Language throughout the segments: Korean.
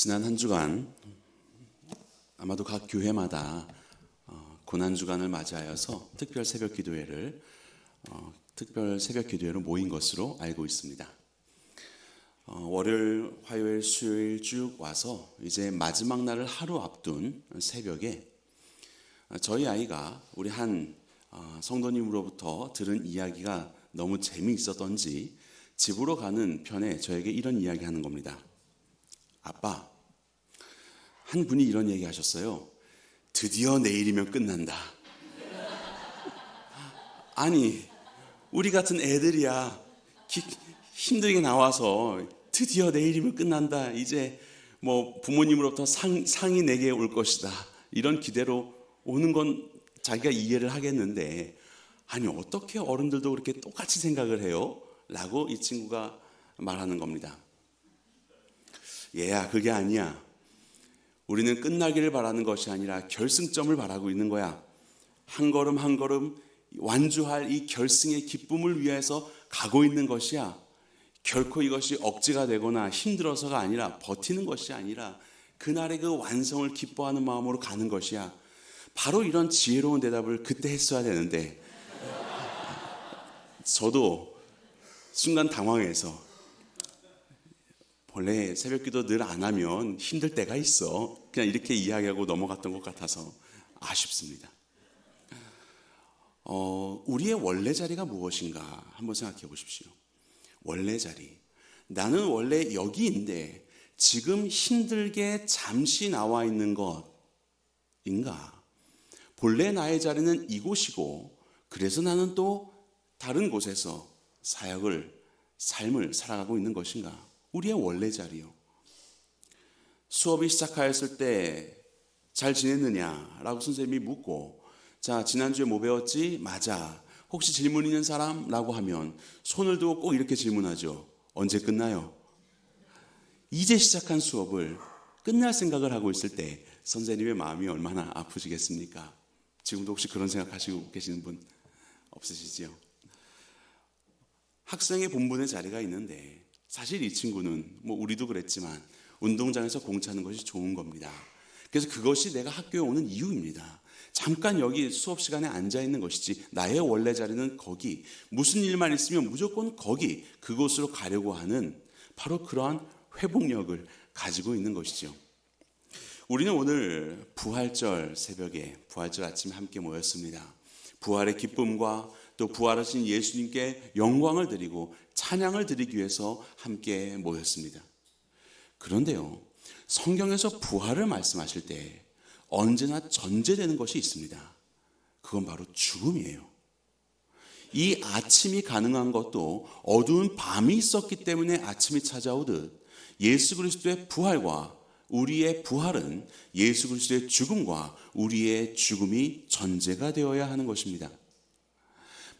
지난 한 주간 아마도 각 교회마다 고난 주간을 맞이하여서 특별 새벽 기도회로 모인 것으로 알고 있습니다. 월요일, 화요일, 수요일 쭉 와서 이제 마지막 날을 하루 앞둔 새벽에 저희 아이가 우리 한 성도님으로부터 들은 이야기가 너무 재미있었던지 집으로 가는 편에 저에게 이런 이야기 하는 겁니다. 아빠, 한 분이 이런 얘기 하셨어요. 드디어 내일이면 끝난다. 아니, 우리 같은 애들이야 힘들게 나와서 드디어 내일이면 끝난다. 이제 뭐 부모님으로부터 상이 내게 올 것이다. 이런 기대로 오는 건 자기가 이해를 하겠는데, 아니 어떻게 어른들도 그렇게 똑같이 생각을 해요? 라고 이 친구가 말하는 겁니다. 얘야, 그게 아니야. 우리는 끝나기를 바라는 것이 아니라 결승점을 바라고 있는 거야. 한 걸음 한 걸음 완주할 이 결승의 기쁨을 위해서 가고 있는 것이야. 결코 이것이 억지가 되거나 힘들어서가 아니라, 버티는 것이 아니라 그날의 그 완성을 기뻐하는 마음으로 가는 것이야. 바로 이런 지혜로운 대답을 그때 했어야 되는데 저도 순간 당황해서, 원래 새벽기도 늘 안 하면 힘들 때가 있어. 그냥 이렇게 이야기하고 넘어갔던 것 같아서 아쉽습니다. 우리의 원래 자리가 무엇인가 한번 생각해 보십시오. 원래 자리. 나는 원래 여기인데 지금 힘들게 잠시 나와 있는 것인가? 본래 나의 자리는 이곳이고, 그래서 나는 또 다른 곳에서 삶을 살아가고 있는 것인가? 우리의 원래 자리요. 수업이 시작하였을 때 잘 지냈느냐라고 선생님이 묻고, 자, 지난주에 뭐 배웠지? 맞아. 혹시 질문 있는 사람? 라고 하면 손을 들고 꼭 이렇게 질문하죠. 언제 끝나요? 이제 시작한 수업을 끝날 생각을 하고 있을 때 선생님의 마음이 얼마나 아프시겠습니까? 지금도 혹시 그런 생각하시고 계시는 분 없으시지요? 학생의 본분의 자리가 있는데, 사실 이 친구는 우리도 그랬지만 운동장에서 공 차는 것이 좋은 겁니다. 그래서 그것이 내가 학교에 오는 이유입니다. 잠깐 여기 수업 시간에 앉아 있는 것이지, 나의 원래 자리는 거기, 무슨 일만 있으면 무조건 거기, 그곳으로 가려고 하는 바로 그러한 회복력을 가지고 있는 것이죠. 우리는 오늘 부활절 새벽에, 부활절 아침에 함께 모였습니다. 부활의 기쁨과 또 부활하신 예수님께 영광을 드리고 찬양을 드리기 위해서 함께 모였습니다. 그런데요, 성경에서 부활을 말씀하실 때 언제나 전제되는 것이 있습니다. 그건 바로 죽음이에요. 이 아침이 가능한 것도 어두운 밤이 있었기 때문에 아침이 찾아오듯, 예수 그리스도의 부활과 우리의 부활은 예수 그리스도의 죽음과 우리의 죽음이 전제가 되어야 하는 것입니다.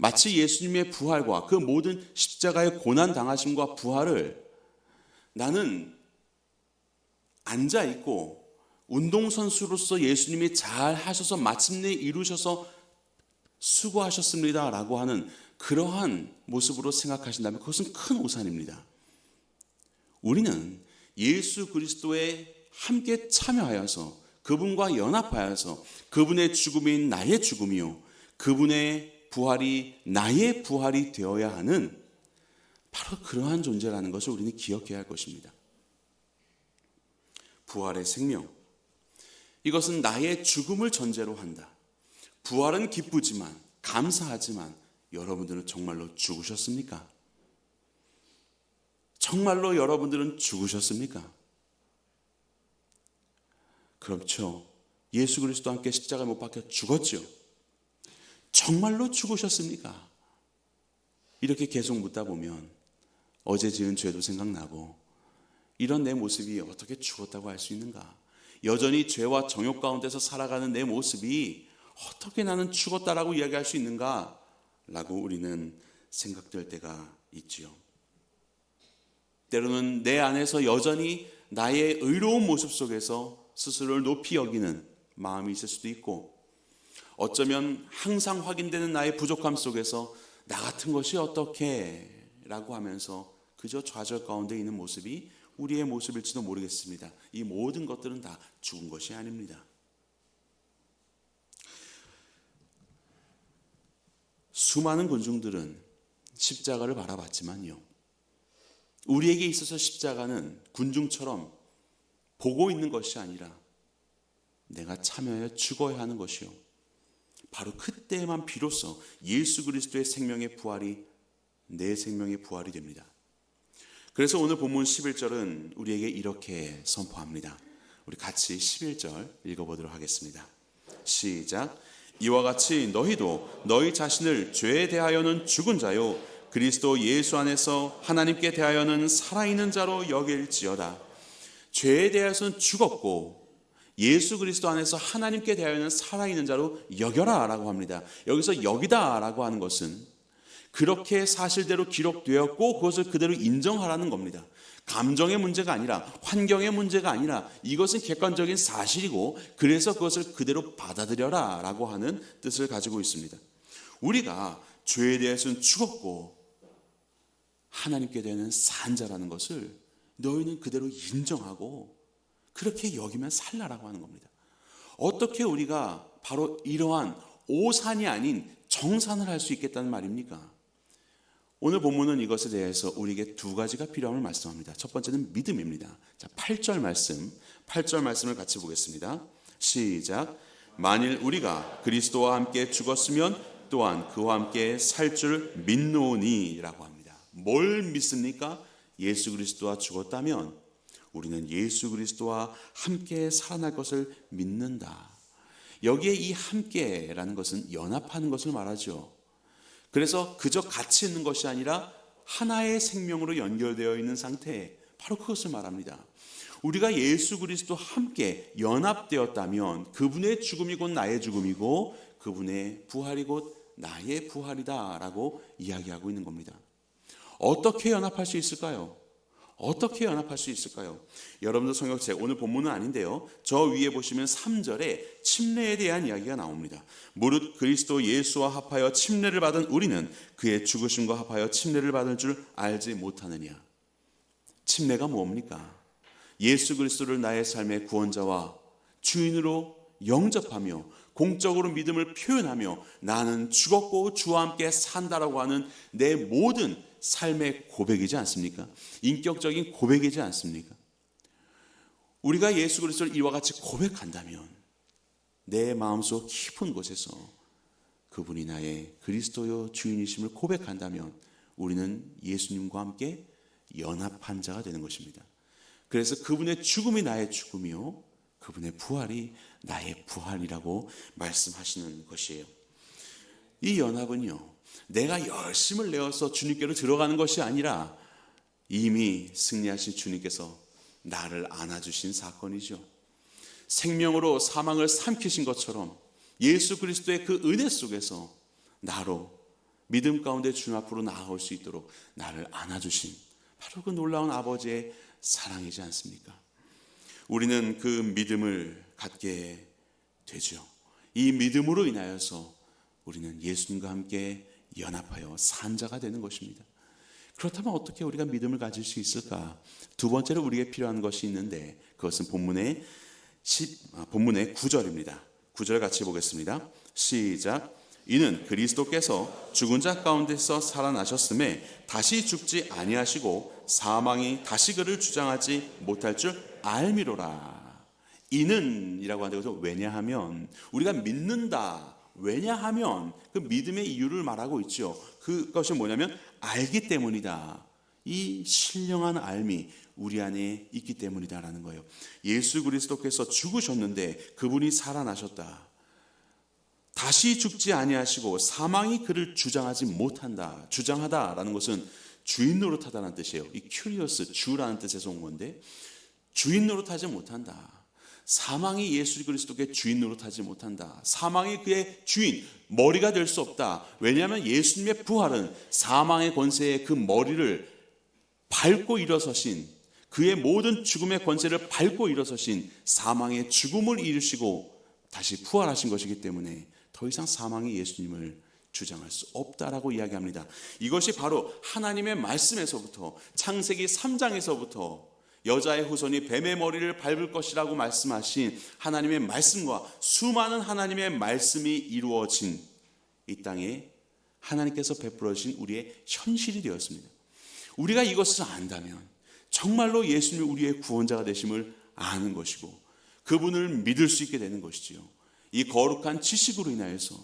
마치 예수님의 부활과 그 모든 십자가의 고난 당하심과 부활을 나는 앉아있고 운동선수로서 예수님이 잘 하셔서 마침내 이루셔서 수고하셨습니다 라고 하는 그러한 모습으로 생각하신다면 그것은 큰 오산입니다. 우리는 예수 그리스도에 함께 참여하여서 그분과 연합하여서 그분의 죽음이 나의 죽음이요, 그분의 부활이 나의 부활이 되어야 하는 바로 그러한 존재라는 것을 우리는 기억해야 할 것입니다. 부활의 생명, 이것은 나의 죽음을 전제로 한다. 부활은 기쁘지만, 감사하지만 여러분들은 정말로 죽으셨습니까? 정말로 여러분들은 죽으셨습니까? 그렇죠. 예수 그리스도와 함께 십자가에 못 박혀 죽었죠. 정말로 죽으셨습니까? 이렇게 계속 묻다 보면 어제 지은 죄도 생각나고, 이런 내 모습이 어떻게 죽었다고 할 수 있는가? 여전히 죄와 정욕 가운데서 살아가는 내 모습이 어떻게 나는 죽었다라고 이야기할 수 있는가? 라고 우리는 생각될 때가 있지요. 때로는 내 안에서 여전히 나의 의로운 모습 속에서 스스로를 높이 여기는 마음이 있을 수도 있고, 어쩌면 항상 확인되는 나의 부족함 속에서 나 같은 것이 어떻게 라고 하면서 그저 좌절 가운데 있는 모습이 우리의 모습일지도 모르겠습니다. 이 모든 것들은 다 죽은 것이 아닙니다. 수많은 군중들은 십자가를 바라봤지만요, 우리에게 있어서 십자가는 군중처럼 보고 있는 것이 아니라 내가 참여하여 죽어야 하는 것이요, 바로 그때에만 비로소 예수 그리스도의 생명의 부활이 내 생명의 부활이 됩니다. 그래서 오늘 본문 11절은 우리에게 이렇게 선포합니다. 우리 같이 11절 읽어보도록 하겠습니다. 시작. 이와 같이 너희도 너희 자신을 죄에 대하여는 죽은 자요 그리스도 예수 안에서 하나님께 대하여는 살아있는 자로 여길지어다. 죄에 대해서는 죽었고 예수 그리스도 안에서 하나님께 대하여는 살아있는 자로 여겨라 라고 합니다. 여기서 여기다 라고 하는 것은 그렇게 사실대로 기록되었고 그것을 그대로 인정하라는 겁니다. 감정의 문제가 아니라, 환경의 문제가 아니라, 이것은 객관적인 사실이고 그래서 그것을 그대로 받아들여라 라고 하는 뜻을 가지고 있습니다. 우리가 죄에 대해서는 죽었고 하나님께 대한 산 자라는 것을 너희는 그대로 인정하고 그렇게 여기면 살라라고 하는 겁니다. 어떻게 우리가 바로 이러한 오산이 아닌 정산을 할 수 있겠다는 말입니까? 오늘 본문은 이것에 대해서 우리에게 두 가지가 필요함을 말씀합니다. 첫 번째는 믿음입니다. 자, 8절 말씀을 같이 보겠습니다. 시작. 만일 우리가 그리스도와 함께 죽었으면 또한 그와 함께 살 줄 믿노니 라고 합니다. 뭘 믿습니까? 예수 그리스도와 죽었다면 우리는 예수 그리스도와 함께 살아날 것을 믿는다. 여기에 이 함께라는 것은 연합하는 것을 말하죠. 그래서 그저 같이 있는 것이 아니라 하나의 생명으로 연결되어 있는 상태, 바로 그것을 말합니다. 우리가 예수 그리스도와 함께 연합되었다면 그분의 죽음이 곧 나의 죽음이고 그분의 부활이 곧 나의 부활이다 라고 이야기하고 있는 겁니다. 어떻게 연합할 수 있을까요? 어떻게 연합할 수 있을까요? 여러분들 성경책 오늘 본문은 아닌데요, 저 위에 보시면 3절에 침례에 대한 이야기가 나옵니다. 무릇 그리스도 예수와 합하여 침례를 받은 우리는 그의 죽으심과 합하여 침례를 받을 줄 알지 못하느냐. 침례가 뭡니까? 예수 그리스도를 나의 삶의 구원자와 주인으로 영접하며 공적으로 믿음을 표현하며 나는 죽었고 주와 함께 산다라고 하는 내 모든 삶의 고백이지 않습니까? 인격적인 고백이지 않습니까? 우리가 예수 그리스도를 이와 같이 고백한다면 내 마음속 깊은 곳에서 그분이 나의 그리스도요 주인이심을 고백한다면 우리는 예수님과 함께 연합한 자가 되는 것입니다. 그래서 그분의 죽음이 나의 죽음이요 그분의 부활이 나의 부활이라고 말씀하시는 것이에요. 이 연합은요, 내가 열심을 내어서 주님께로 들어가는 것이 아니라 이미 승리하신 주님께서 나를 안아주신 사건이죠. 생명으로 사망을 삼키신 것처럼 예수 그리스도의 그 은혜 속에서 나로 믿음 가운데 주님 앞으로 나아올 수 있도록 나를 안아주신 바로 그 놀라운 아버지의 사랑이지 않습니까? 우리는 그 믿음을 갖게 되죠. 이 믿음으로 인하여서 우리는 예수님과 함께 연합하여 산 자가 되는 것입니다. 그렇다면 어떻게 우리가 믿음을 가질 수 있을까? 두 번째로 우리에게 필요한 것이 있는데 그것은 본문의 9절입니다. 9절 같이 보겠습니다. 시작. 이는 그리스도께서 죽은 자 가운데서 살아나셨음에 다시 죽지 아니하시고 사망이 다시 그를 주장하지 못할 줄 알미로라. 이는 이라고 하는데 그래서 왜냐하면 우리가 믿는다. 왜냐하면 그 믿음의 이유를 말하고 있죠. 그것이 뭐냐면 알기 때문이다. 이 신령한 알미 우리 안에 있기 때문이다라는 거예요. 예수 그리스도께서 죽으셨는데 그분이 살아나셨다. 다시 죽지 아니하시고 사망이 그를 주장하지 못한다. 주장하다라는 것은 주인 노릇하다는 뜻이에요. 이 큐리어스 주라는 뜻에서 온 건데 주인 노릇하지 못한다. 사망이 예수 그리스도께 주인 노릇하지 못한다. 사망이 그의 주인, 머리가 될 수 없다. 왜냐하면 예수님의 부활은 사망의 권세의 그 머리를 밟고 일어서신, 그의 모든 죽음의 권세를 밟고 일어서신 사망의 죽음을 이루시고 다시 부활하신 것이기 때문에 더 이상 사망이 예수님을 주장할 수 없다라고 이야기합니다. 이것이 바로 하나님의 말씀에서부터 창세기 3장에서부터 여자의 후손이 뱀의 머리를 밟을 것이라고 말씀하신 하나님의 말씀과 수많은 하나님의 말씀이 이루어진 이 땅에 하나님께서 베풀어 주신 우리의 현실이 되었습니다. 우리가 이것을 안다면 정말로 예수님이 우리의 구원자가 되심을 아는 것이고 그분을 믿을 수 있게 되는 것이지요. 이 거룩한 지식으로 인하여서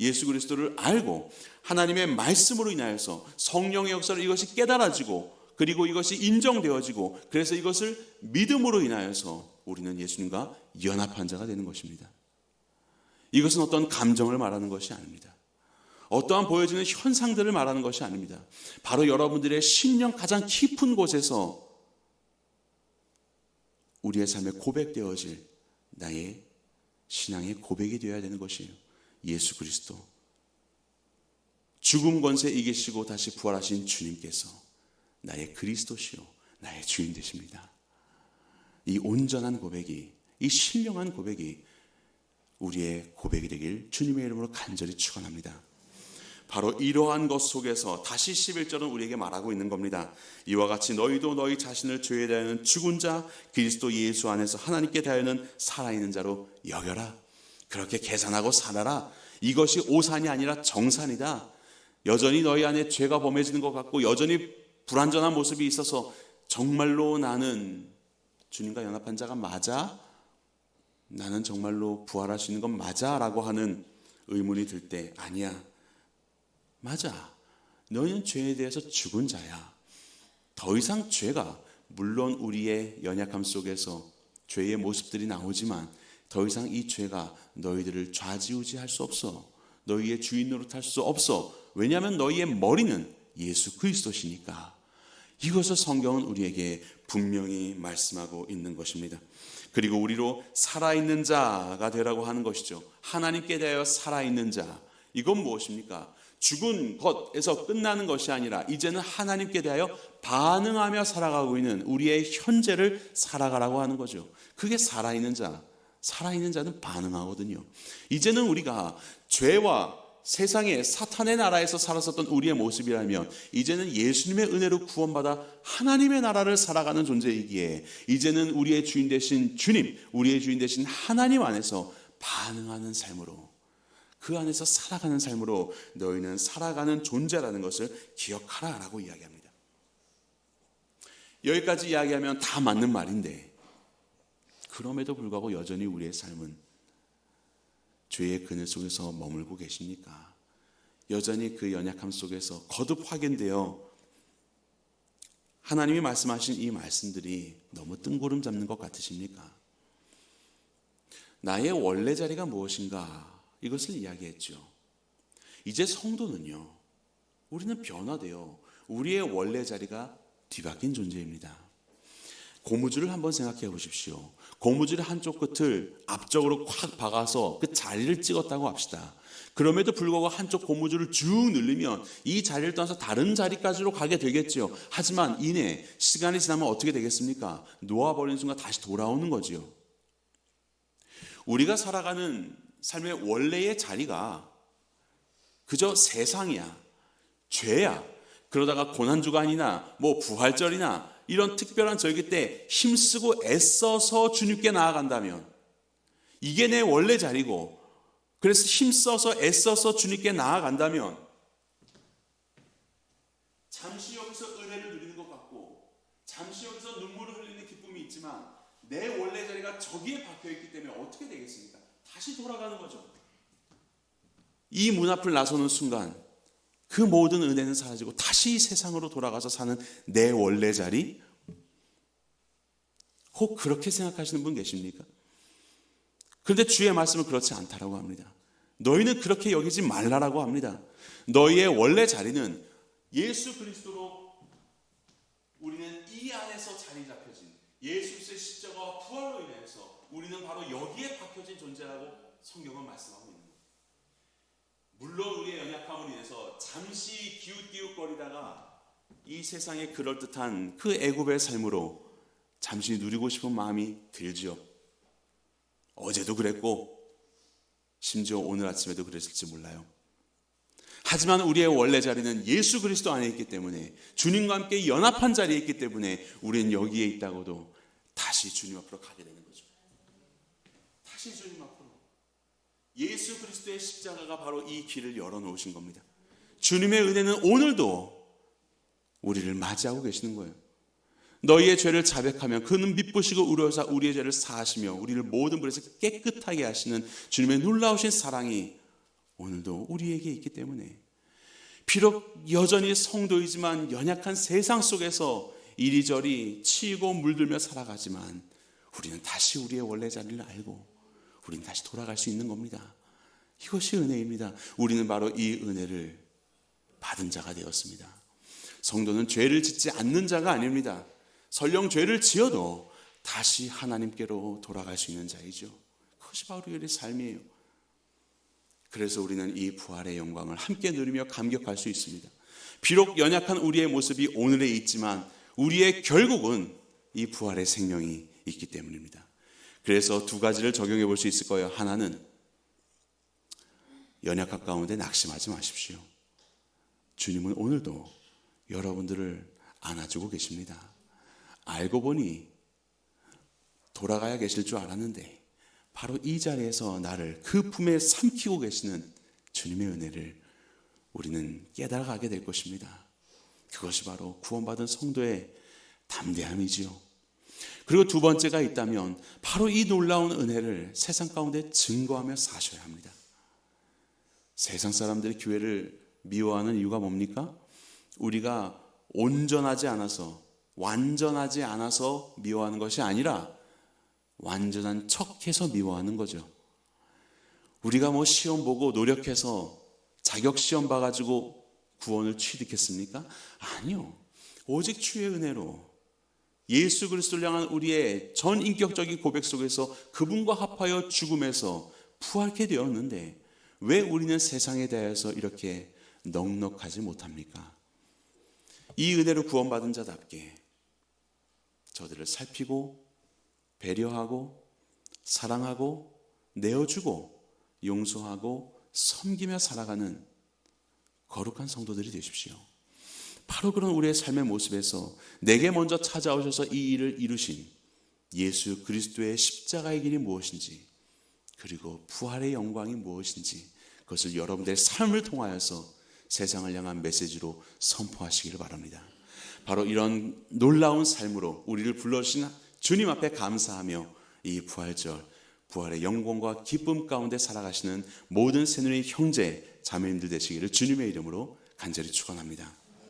예수 그리스도를 알고 하나님의 말씀으로 인하여서 성령의 역사로 이것이 깨달아지고 그리고 이것이 인정되어지고 그래서 이것을 믿음으로 인하여서 우리는 예수님과 연합한 자가 되는 것입니다. 이것은 어떤 감정을 말하는 것이 아닙니다. 어떠한 보여지는 현상들을 말하는 것이 아닙니다. 바로 여러분들의 심령 가장 깊은 곳에서 우리의 삶에 고백되어질 나의 신앙의 고백이 되어야 되는 것이에요. 예수 그리스도, 죽음 권세 이기시고 다시 부활하신 주님께서 나의 그리스도시요 나의 주인 되십니다. 이 온전한 고백이, 이 신령한 고백이 우리의 고백이 되길 주님의 이름으로 간절히 축원합니다. 바로 이러한 것 속에서 다시 11절은 우리에게 말하고 있는 겁니다. 이와 같이 너희도 너희 자신을 죄에 대하여는 죽은 자 그리스도 예수 안에서 하나님께 대하여는 살아있는 자로 여겨라. 그렇게 계산하고 살아라. 이것이 오산이 아니라 정산이다. 여전히 너희 안에 죄가 범해지는 것 같고 여전히 불완전한 모습이 있어서 정말로 나는 주님과 연합한 자가 맞아? 나는 정말로 부활할 수 있는 건 맞아? 라고 하는 의문이 들 때 아니야. 맞아. 너희는 죄에 대해서 죽은 자야. 더 이상 죄가 물론 우리의 연약함 속에서 죄의 모습들이 나오지만 더 이상 이 죄가 너희들을 좌지우지할 수 없어. 너희의 주인 노릇할 수 없어. 왜냐하면 너희의 머리는 예수 그리스도시니까. 이것을 성경은 우리에게 분명히 말씀하고 있는 것입니다. 그리고 우리로 살아있는 자가 되라고 하는 것이죠. 하나님께 대하여 살아있는 자. 이건 무엇입니까? 죽은 것에서 끝나는 것이 아니라 이제는 하나님께 대하여 반응하며 살아가고 있는 우리의 현재를 살아가라고 하는 거죠. 그게 살아있는 자. 살아있는 자는 반응하거든요. 이제는 우리가 죄와 세상의 사탄의 나라에서 살았었던 우리의 모습이라면 이제는 예수님의 은혜로 구원받아 하나님의 나라를 살아가는 존재이기에 이제는 우리의 주인 되신 주님, 우리의 주인 되신 하나님 안에서 반응하는 삶으로, 그 안에서 살아가는 삶으로 너희는 살아가는 존재라는 것을 기억하라라고 이야기합니다. 여기까지 이야기하면 다 맞는 말인데 그럼에도 불구하고 여전히 우리의 삶은 죄의 그늘 속에서 머물고 계십니까? 여전히 그 연약함 속에서 거듭 확인되어 하나님이 말씀하신 이 말씀들이 너무 뜬구름 잡는 것 같으십니까? 나의 원래 자리가 무엇인가? 이것을 이야기했죠. 이제 성도는요, 우리는 변화되어 우리의 원래 자리가 뒤바뀐 존재입니다. 고무줄을 한번 생각해 보십시오. 고무줄의 한쪽 끝을 앞쪽으로 콱 박아서 그 자리를 찍었다고 합시다. 그럼에도 불구하고 한쪽 고무줄을 쭉 늘리면 이 자리를 떠나서 다른 자리까지로 가게 되겠죠. 하지만 이내 시간이 지나면 어떻게 되겠습니까? 놓아버리는 순간 다시 돌아오는 거지요. 우리가 살아가는 삶의 원래의 자리가 그저 세상이야, 죄야. 그러다가 고난주간이나 부활절이나 이런 특별한 절기 때 힘쓰고 애써서 주님께 나아간다면 이게 내 원래 자리고, 그래서 힘써서 애써서 주님께 나아간다면 잠시 여기서 은혜를 누리는 것 같고 잠시 여기서 눈물을 흘리는 기쁨이 있지만 내 원래 자리가 저기에 박혀있기 때문에 어떻게 되겠습니까? 다시 돌아가는 거죠. 이 문 앞을 나서는 순간 그 모든 은혜는 사라지고 다시 이 세상으로 돌아가서 사는 내 원래 자리? 혹 그렇게 생각하시는 분 계십니까? 그런데 주의 말씀은 그렇지 않다라고 합니다. 너희는 그렇게 여기지 말라라고 합니다. 너희의 원래 자리는 예수 그리스도로 우리는 이 안에서 자리 잡혀진 예수 그리스도의 십자가와 부활로 인해서 우리는 바로 여기에 박혀진 존재라고 성경은 말씀하고 있는 거예요. 물론 우리의 연약함으로 인해서 잠시 기웃기웃거리다가 이 세상의 그럴듯한 그 애굽의 삶으로 잠시 누리고 싶은 마음이 들지요. 어제도 그랬고 심지어 오늘 아침에도 그랬을지 몰라요. 하지만 우리의 원래 자리는 예수 그리스도 안에 있기 때문에, 주님과 함께 연합한 자리에 있기 때문에 우리는 여기에 있다고도 다시 주님 앞으로 가게 되는 거죠. 다시 주님 앞으로. 예수 그리스도의 십자가가 바로 이 길을 열어놓으신 겁니다. 주님의 은혜는 오늘도 우리를 맞이하고 계시는 거예요. 너희의 죄를 자백하면 그는 미쁘시고 의로우사 우리의 죄를 사하시며 우리를 모든 불에서 깨끗하게 하시는 주님의 놀라우신 사랑이 오늘도 우리에게 있기 때문에, 비록 여전히 성도이지만 연약한 세상 속에서 이리저리 치이고 물들며 살아가지만 우리는 다시 우리의 원래 자리를 알고 우리는 다시 돌아갈 수 있는 겁니다. 이것이 은혜입니다. 우리는 바로 이 은혜를 받은 자가 되었습니다. 성도는 죄를 짓지 않는 자가 아닙니다. 설령 죄를 지어도 다시 하나님께로 돌아갈 수 있는 자이죠. 그것이 바로 우리의 삶이에요. 그래서 우리는 이 부활의 영광을 함께 누리며 감격할 수 있습니다. 비록 연약한 우리의 모습이 오늘에 있지만 우리의 결국은 이 부활의 생명이 있기 때문입니다. 그래서 두 가지를 적용해 볼 수 있을 거예요. 하나는 연약한 가운데 낙심하지 마십시오. 주님은 오늘도 여러분들을 안아주고 계십니다. 알고 보니 돌아가야 계실 줄 알았는데 바로 이 자리에서 나를 그 품에 삼키고 계시는 주님의 은혜를 우리는 깨달아가게 될 것입니다. 그것이 바로 구원받은 성도의 담대함이지요. 그리고 두 번째가 있다면 바로 이 놀라운 은혜를 세상 가운데 증거하며 사셔야 합니다. 세상 사람들이 교회를 미워하는 이유가 뭡니까? 우리가 온전하지 않아서, 완전하지 않아서 미워하는 것이 아니라 완전한 척해서 미워하는 거죠. 우리가 뭐 시험 보고 노력해서 자격 시험 봐가지고 구원을 취득했습니까? 아니요. 오직 주의 은혜로 예수 그리스도를 향한 우리의 전 인격적인 고백 속에서 그분과 합하여 죽음에서 부활케 되었는데 왜 우리는 세상에 대해서 이렇게 넉넉하지 못합니까? 이 은혜로 구원받은 자답게 저들을 살피고 배려하고 사랑하고 내어주고 용서하고 섬기며 살아가는 거룩한 성도들이 되십시오. 바로 그런 우리의 삶의 모습에서 내게 먼저 찾아오셔서 이 일을 이루신 예수 그리스도의 십자가의 길이 무엇인지, 그리고 부활의 영광이 무엇인지, 그것을 여러분들의 삶을 통하여서 세상을 향한 메시지로 선포하시기를 바랍니다. 바로 이런 놀라운 삶으로 우리를 불러주신 주님 앞에 감사하며 이 부활절, 부활의 영광과 기쁨 가운데 살아가시는 모든 새누리 형제 자매님들 되시기를 주님의 이름으로 간절히 축원합니다.